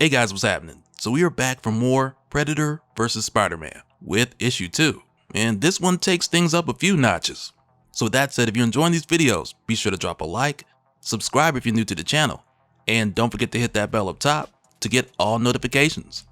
Hey guys, what's happening? So we are back for more Predator vs. Spider-Man with issue 2, and this one takes things up a few notches. So with that said, if you're enjoying these videos, be sure to drop a like, subscribe if you're new to the channel, and don't forget to hit that bell up top to get all notifications.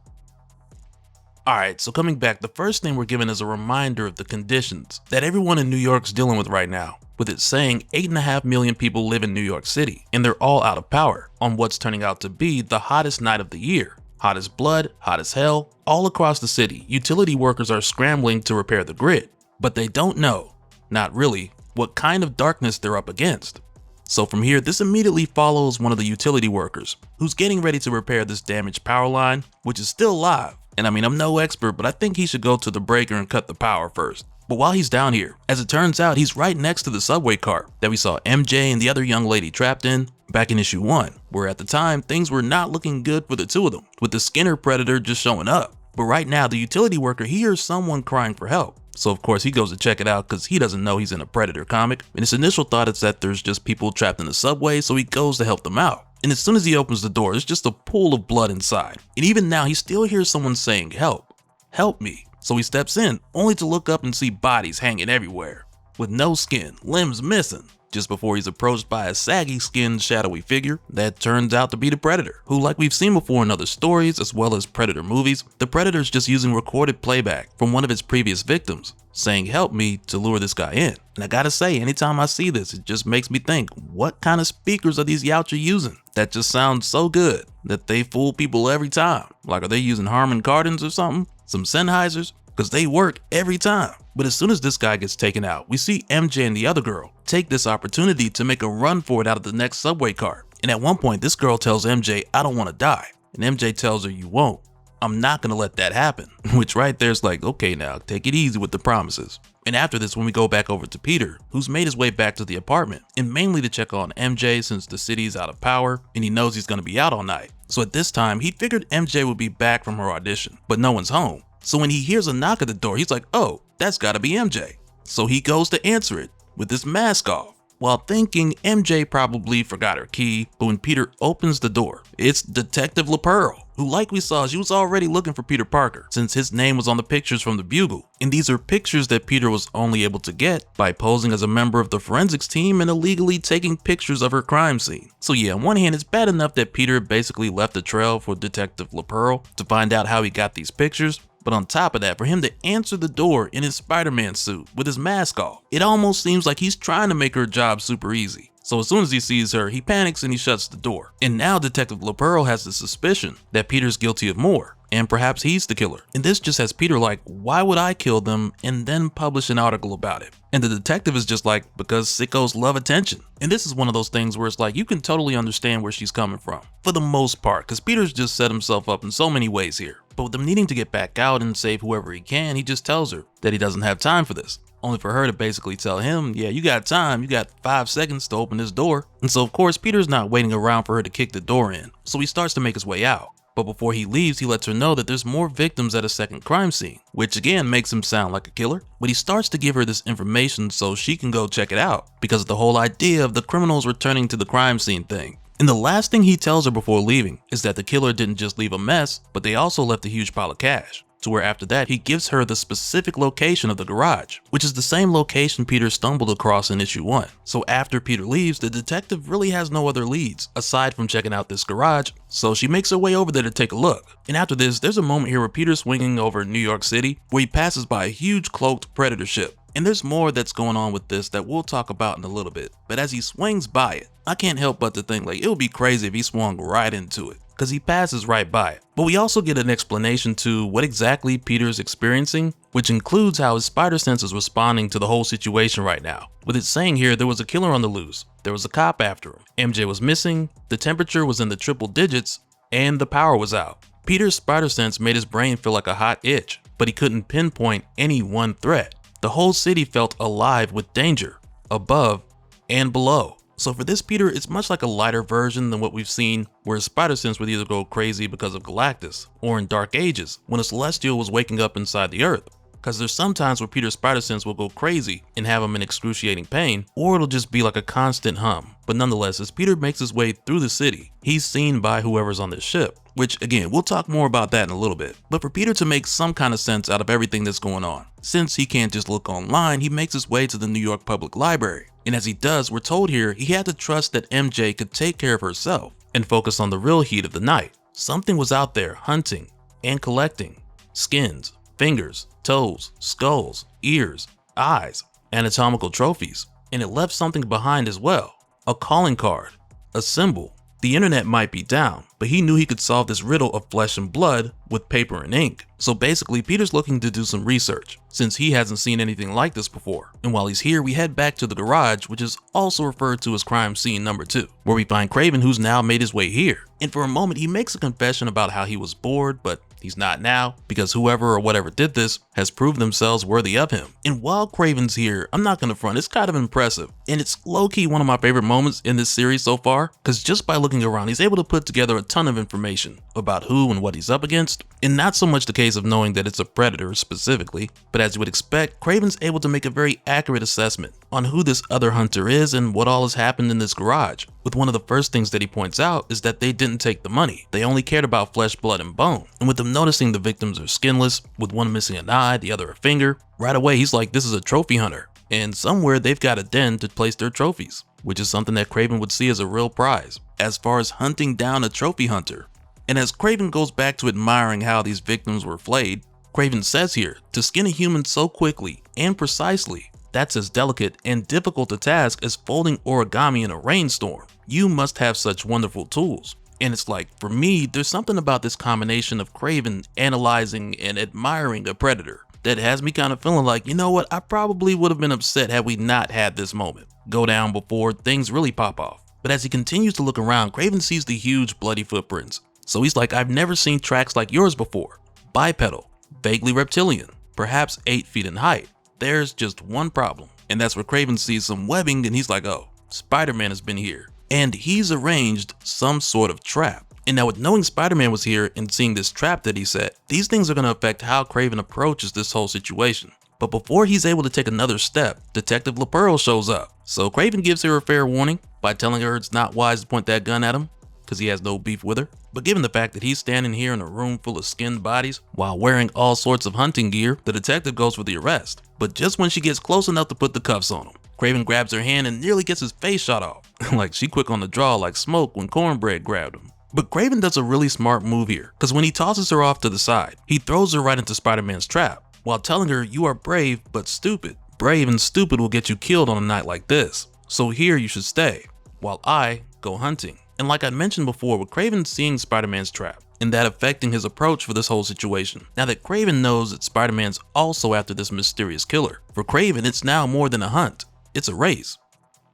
Alright, so coming back, the first thing we're given is a reminder of the conditions that everyone in New York's dealing with right now, with it saying 8.5 million people live in New York City, and they're all out of power on what's turning out to be the hottest night of the year. Hot as blood, hot as hell, all across the city, utility workers are scrambling to repair the grid, but they don't know, not really, what kind of darkness they're up against. So from here, this immediately follows one of the utility workers, who's getting ready to repair this damaged power line, which is still live. And I mean, I'm no expert, but I think he should go to the breaker and cut the power first. But while he's down here, as it turns out, he's right next to the subway car that we saw MJ and the other young lady trapped in back in issue 1, where at the time, things were not looking good for the two of them, with the Skinner Predator just showing up. But right now, the utility worker hears someone crying for help. So of course he goes to check it out because he doesn't know he's in a Predator comic, and his initial thought is that there's just people trapped in the subway, so he goes to help them out. And as soon as he opens the door, there's just a pool of blood inside. And even now, he still hears someone saying, "Help, help me." So he steps in, only to look up and see bodies hanging everywhere, with no skin, limbs missing, just before he's approached by a saggy-skinned, shadowy figure that turns out to be the Predator, who, like we've seen before in other stories as well as Predator movies, the Predator's just using recorded playback from one of his previous victims, saying "help me" to lure this guy in. And I gotta say, anytime I see this, it just makes me think, what kind of speakers are these Youchs using? That just sounds so good that they fool people every time. Like, are they using Harman Kardons or something? Some Sennheisers? Because they work every time. But as soon as this guy gets taken out, we see MJ and the other girl take this opportunity to make a run for it out of the next subway car. And at one point, this girl tells MJ, "I don't want to die." And MJ tells her, "You won't. I'm not gonna let that happen." Which right there's like, okay, now take it easy with the promises. And after this, when we go back over to Peter, who's made his way back to the apartment, and mainly to check on MJ since the city's out of power and he knows he's gonna be out all night. So at this time, he figured MJ would be back from her audition, but no one's home. So when he hears a knock at the door, he's like, "Oh, that's gotta be MJ." So he goes to answer it with his mask off, while thinking MJ probably forgot her key. But when Peter opens the door, it's Detective Lapearl, who, like we saw, she was already looking for Peter Parker since his name was on the pictures from the Bugle. And these are pictures that Peter was only able to get by posing as a member of the forensics team and illegally taking pictures of her crime scene. So yeah, on one hand, it's bad enough that Peter basically left a trail for Detective Lapearl to find out how he got these pictures. But on top of that, for him to answer the door in his Spider-Man suit with his mask off, it almost seems like he's trying to make her job super easy. So as soon as he sees her, he panics and he shuts the door. And now Detective Lapearl has the suspicion that Peter's guilty of more, and perhaps he's the killer. And this just has Peter like, why would I kill them and then publish an article about it? And the detective is just like, because sickos love attention. And this is one of those things where it's like, you can totally understand where she's coming from, for the most part, because Peter's just set himself up in so many ways here. But with them needing to get back out and save whoever he can, he just tells her that he doesn't have time for this. Only for her to basically tell him, yeah, you got time, you got 5 seconds to open this door. And so of course, Peter's not waiting around for her to kick the door in. So he starts to make his way out. But before he leaves, he lets her know that there's more victims at a second crime scene, which again makes him sound like a killer. But he starts to give her this information so she can go check it out, because of the whole idea of the criminals returning to the crime scene thing. And the last thing he tells her before leaving is that the killer didn't just leave a mess, but they also left a huge pile of cash. To where after that, he gives her the specific location of the garage, which is the same location Peter stumbled across in issue 1. So after Peter leaves, the detective really has no other leads aside from checking out this garage, so she makes her way over there to take a look. And after this, there's a moment here where Peter's swinging over New York City, where he passes by a huge cloaked Predator ship. And there's more that's going on with this that we'll talk about in a little bit. But as he swings by it, I can't help but to think like it would be crazy if he swung right into it, because he passes right by it. But we also get an explanation to what exactly Peter's experiencing, which includes how his spider sense is responding to the whole situation right now. With it saying here, there was a killer on the loose, there was a cop after him, MJ was missing, the temperature was in the triple digits, and the power was out. Peter's spider sense made his brain feel like a hot itch, but he couldn't pinpoint any one threat. The whole city felt alive with danger, above and below. So for this Peter, it's much like a lighter version than what we've seen, where his spider sense would either go crazy because of Galactus, or in Dark Ages, when a Celestial was waking up inside the Earth. Because there's some times where Peter's spider sense will go crazy and have him in excruciating pain, or it'll just be like a constant hum. But nonetheless, as Peter makes his way through the city, he's seen by whoever's on this ship. which again, we'll talk more about that in a little bit. But for Peter to make some kind of sense out of everything that's going on, since he can't just look online, he makes his way to the New York Public Library. And as he does, we're told here he had to trust that MJ could take care of herself and focus on the real heat of the night. Something was out there hunting and collecting skins, fingers, toes, skulls, ears, eyes, anatomical trophies, and it left something behind as well. A calling card, a symbol. The internet might be down, but he knew he could solve this riddle of flesh and blood with paper and ink. So basically, Peter's looking to do some research, since he hasn't seen anything like this before. And while he's here, we head back to the garage, which is also referred to as crime scene number 2, where we find Kraven, who's now made his way here. And for a moment, he makes a confession about how he was bored, but he's not now, because whoever or whatever did this has proved themselves worthy of him. And while Kraven's here, I'm not gonna front, it's kind of impressive. And it's low-key one of my favorite moments in this series so far, because just by looking around, he's able to put together a ton of information about who and what he's up against. And not so much the case of knowing that it's a predator specifically, but as you would expect, Kraven's able to make a very accurate assessment on who this other hunter is and what all has happened in this garage. With one of the first things that he points out is that they didn't take the money. They only cared about flesh, blood, and bone. And with them noticing the victims are skinless, with one missing an eye, the other a finger, right away he's like, this is a trophy hunter. And somewhere they've got a den to place their trophies, which is something that Kraven would see as a real prize, as far as hunting down a trophy hunter. And as Kraven goes back to admiring how these victims were flayed, Kraven says here, to skin a human so quickly and precisely, that's as delicate and difficult a task as folding origami in a rainstorm. You must have such wonderful tools. And it's like, for me, there's something about this combination of Kraven analyzing and admiring a predator that has me kind of feeling like, you know what, I probably would have been upset had we not had this moment go down before things really pop off. But as he continues to look around, Kraven sees the huge bloody footprints. So he's like, I've never seen tracks like yours before. Bipedal, vaguely reptilian, perhaps 8 feet in height. There's just one problem, and that's where Kraven sees some webbing and he's like, oh, Spider-Man has been here. And he's arranged some sort of trap. And now with knowing Spider-Man was here and seeing this trap that he set, these things are going to affect how Kraven approaches this whole situation. But before he's able to take another step, Detective Lapearl shows up. So Kraven gives her a fair warning by telling her it's not wise to point that gun at him, because he has no beef with her. But given the fact that he's standing here in a room full of skinned bodies while wearing all sorts of hunting gear, the detective goes for the arrest. But just when she gets close enough to put the cuffs on him, Kraven grabs her hand and nearly gets his face shot off. Like she quick on the draw like smoke when cornbread grabbed him. But Kraven does a really smart move here, because when he tosses her off to the side, he throws her right into Spider-Man's trap, while telling her, you are brave but stupid. Brave and stupid will get you killed on a night like this. So here you should stay, while I go hunting. And like I mentioned before, with Kraven seeing Spider-Man's trap, and that affecting his approach for this whole situation. Now that Kraven knows that Spider-Man's also after this mysterious killer, for Kraven it's now more than a hunt, it's a race.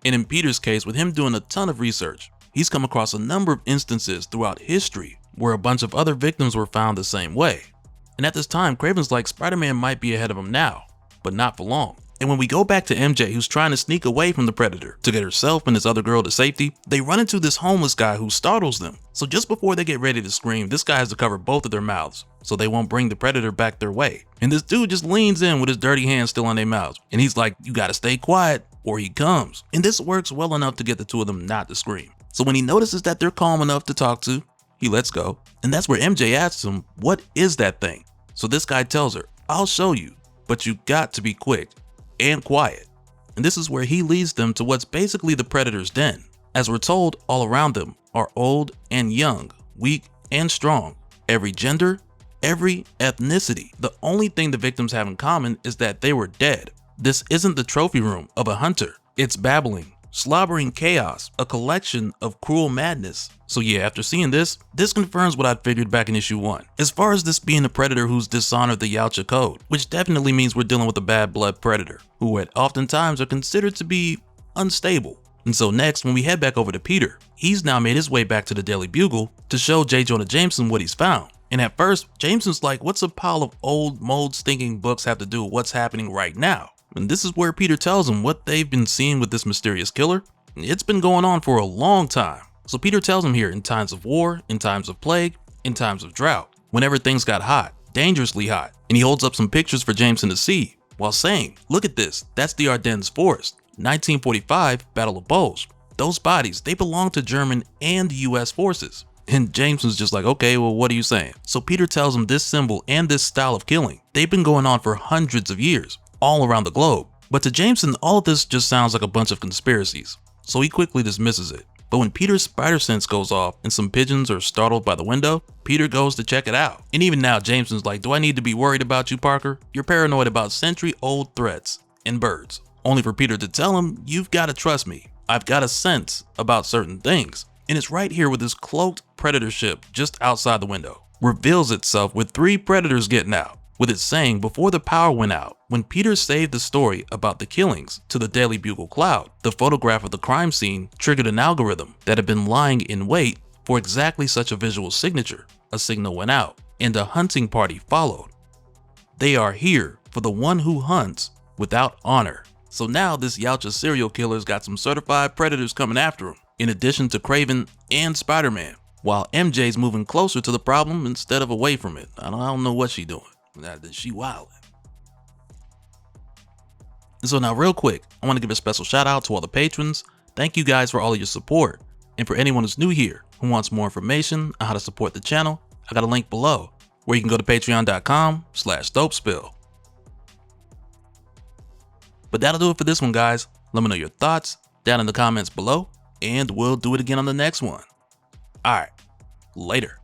And in Peter's case, with him doing a ton of research, he's come across a number of instances throughout history where a bunch of other victims were found the same way. And at this time, Kraven's like, Spider-Man might be ahead of him now, but not for long. And when we go back to MJ, who's trying to sneak away from the predator to get herself and this other girl to safety, they run into this homeless guy who startles them. So just before they get ready to scream, this guy has to cover both of their mouths so they won't bring the predator back their way. And this dude just leans in with his dirty hands still on their mouths. And he's like, you gotta stay quiet or he comes. And this works well enough to get the two of them not to scream. So when he notices that they're calm enough to talk to, he lets go. And that's where MJ asks him, what is that thing? So this guy tells her, I'll show you, but you got to be quick and quiet. And this is where he leads them to what's basically the predator's den. As we're told, all around them are old and young, weak and strong, every gender, every ethnicity. The only thing the victims have in common is that they were dead. This isn't the trophy room of a hunter. It's babbling, slobbering chaos, a collection of cruel madness. So yeah, after seeing this confirms what I'd figured back in issue 1. As far as this being a predator who's dishonored the Yautja code, which definitely means we're dealing with a bad blood predator, who at oftentimes are considered to be unstable. And so next, when we head back over to Peter, he's now made his way back to the Daily Bugle to show J. Jonah Jameson what he's found. And at first, Jameson's like, what's a pile of old mold-stinking books have to do with what's happening right now? And this is where Peter tells him what they've been seeing with this mysterious killer. It's been going on for a long time. So Peter tells him here, in times of war, in times of plague, in times of drought, whenever things got hot, dangerously hot. And he holds up some pictures for Jameson to see, while saying, look at this, that's the Ardennes Forest, 1945 Battle of Bulge. Those bodies, they belong to German and US forces. And Jameson's just like, okay, well, what are you saying? So Peter tells him this symbol and this style of killing, they've been going on for hundreds of years, all around the globe. But to Jameson, all of this just sounds like a bunch of conspiracies, so he quickly dismisses it. But when Peter's spider sense goes off and some pigeons are startled by the window, Peter goes to check it out. And even now, Jameson's like, do I need to be worried about you, Parker? You're paranoid about century-old threats and birds. Only for Peter to tell him, you've got to trust me. I've got a sense about certain things. And it's right here with this cloaked predator ship just outside the window. Reveals itself with 3 predators getting out, with it saying before the power went out, when Peter saved the story about the killings to the Daily Bugle cloud, the photograph of the crime scene triggered an algorithm that had been lying in wait for exactly such a visual signature. A signal went out, and a hunting party followed. They are here for the one who hunts without honor. So now this Yautja serial killer's got some certified predators coming after him, in addition to Kraven and Spider-Man, while MJ's moving closer to the problem instead of away from it. I don't know what she's doing. She wildin'. So now real quick, I want to give a special shout out to all the patrons. Thank you guys for all of your support. And for anyone who's new here who wants more information on how to support the channel, I got a link below where you can go to patreon.com/dopespill. But that'll do it for this one, guys. Let me know your thoughts down in the comments below, and we'll do it again on the next one. Alright, later.